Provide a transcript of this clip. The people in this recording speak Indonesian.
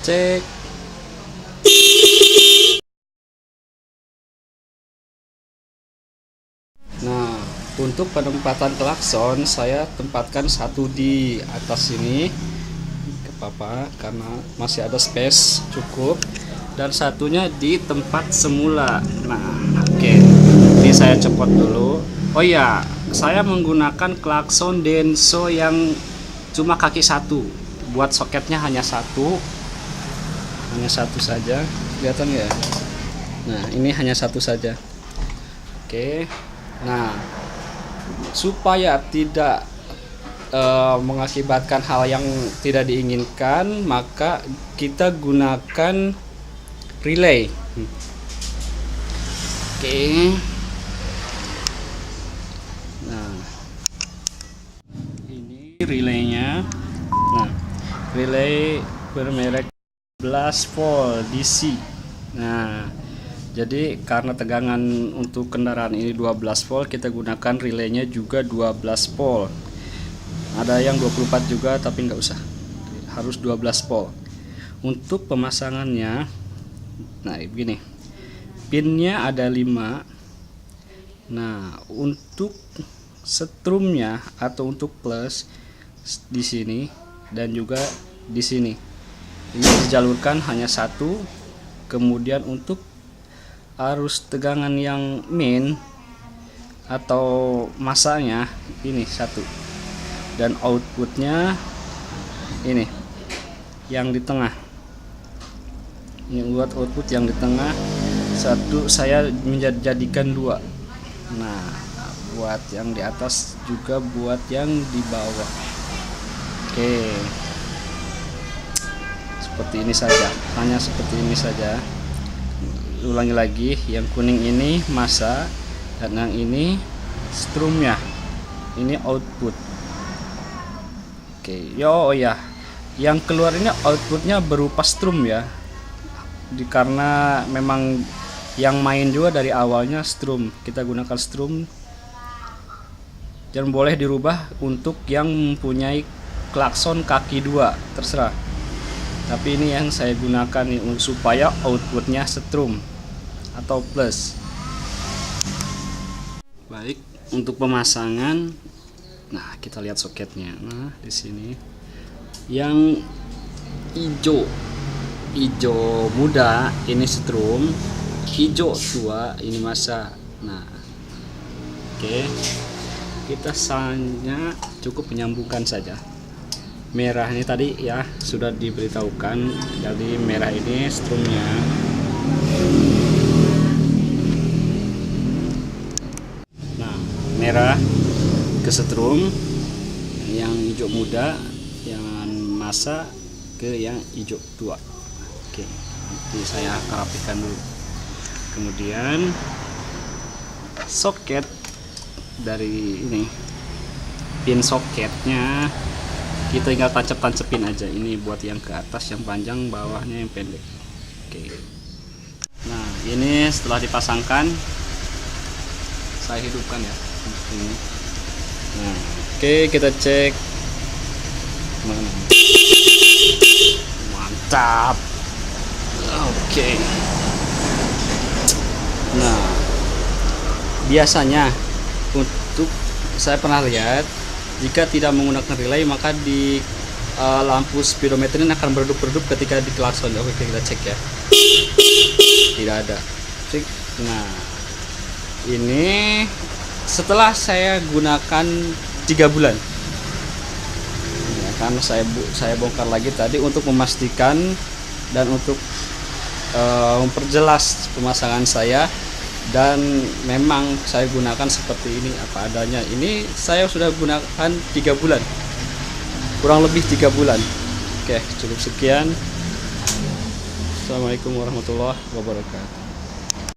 Cek. Nah, untuk penempatan klakson saya tempatkan satu di atas sini ke papa karena masih ada space cukup, dan satunya di tempat semula. Nah, oke. Ini saya copot dulu. Oh ya, saya menggunakan klakson Denso yang cuma kaki satu. Buat soketnya hanya satu saja, kelihatan ya. Nah, ini hanya satu saja. Oke. Nah, supaya tidak mengakibatkan hal yang tidak diinginkan, maka kita gunakan relay. Oke. Nah, ini relaynya. Nah, relay bermerek 12 volt DC. Nah, jadi karena tegangan untuk kendaraan ini 12 volt, kita gunakan relaynya juga 12 volt. Ada yang 24 juga, tapi nggak usah, harus 12 volt. Untuk pemasangannya, nah begini, pinnya ada 5. Nah, untuk setrumnya atau untuk plus di sini dan juga di sini, ini dijalurkan hanya satu. Kemudian untuk arus tegangan yang main atau masanya ini satu, dan outputnya ini yang di tengah. Ini buat output yang di tengah satu, saya menjadikan 2. Nah, buat yang di atas juga buat yang di bawah. Oke, seperti ini saja, hanya seperti ini saja. Ulangi lagi, yang kuning ini massa dan yang ini strumnya, ini output. Oke, oh ya, yang keluar ini outputnya berupa strum ya, karena memang yang main juga dari awalnya strum, kita gunakan strum, dan boleh dirubah untuk yang mempunyai klakson kaki 2, terserah. Tapi ini yang saya gunakan nih, supaya outputnya strum atau plus. Baik, untuk pemasangan, nah kita lihat soketnya. Nah, di sini yang hijau muda ini strum, hijau tua ini massa. Nah, oke, kita hanya cukup menyambungkan saja. Merah ini tadi ya sudah diberitahukan, jadi merah ini strumnya. Nah, merah ke strum, yang hijau muda, yang massa ke yang hijau tua. Oke, nanti saya rapikan dulu. Kemudian soket dari ini, pin soketnya kita tinggal tancap-tancepin aja. Ini buat yang ke atas yang panjang, bawahnya yang pendek. Oke. Nah, ini setelah dipasangkan, saya hidupkan ya ini. Nah, oke, kita cek. Mana? Mantap. Oke. Nah, biasanya untuk saya pernah lihat, jika tidak menggunakan relay maka di lampu speedometer ini akan beredup-redup ketika di klakson. Oke, kita cek ya. Tidak ada. Cek. Nah, ini setelah saya gunakan 3 bulan. Ya, kan saya bongkar lagi tadi untuk memastikan dan untuk memperjelas pemasangan saya, dan memang saya gunakan seperti ini apa adanya. Ini saya sudah gunakan 3 bulan, kurang lebih 3 bulan. Oke, cukup sekian. Assalamualaikum warahmatullahi wabarakatuh.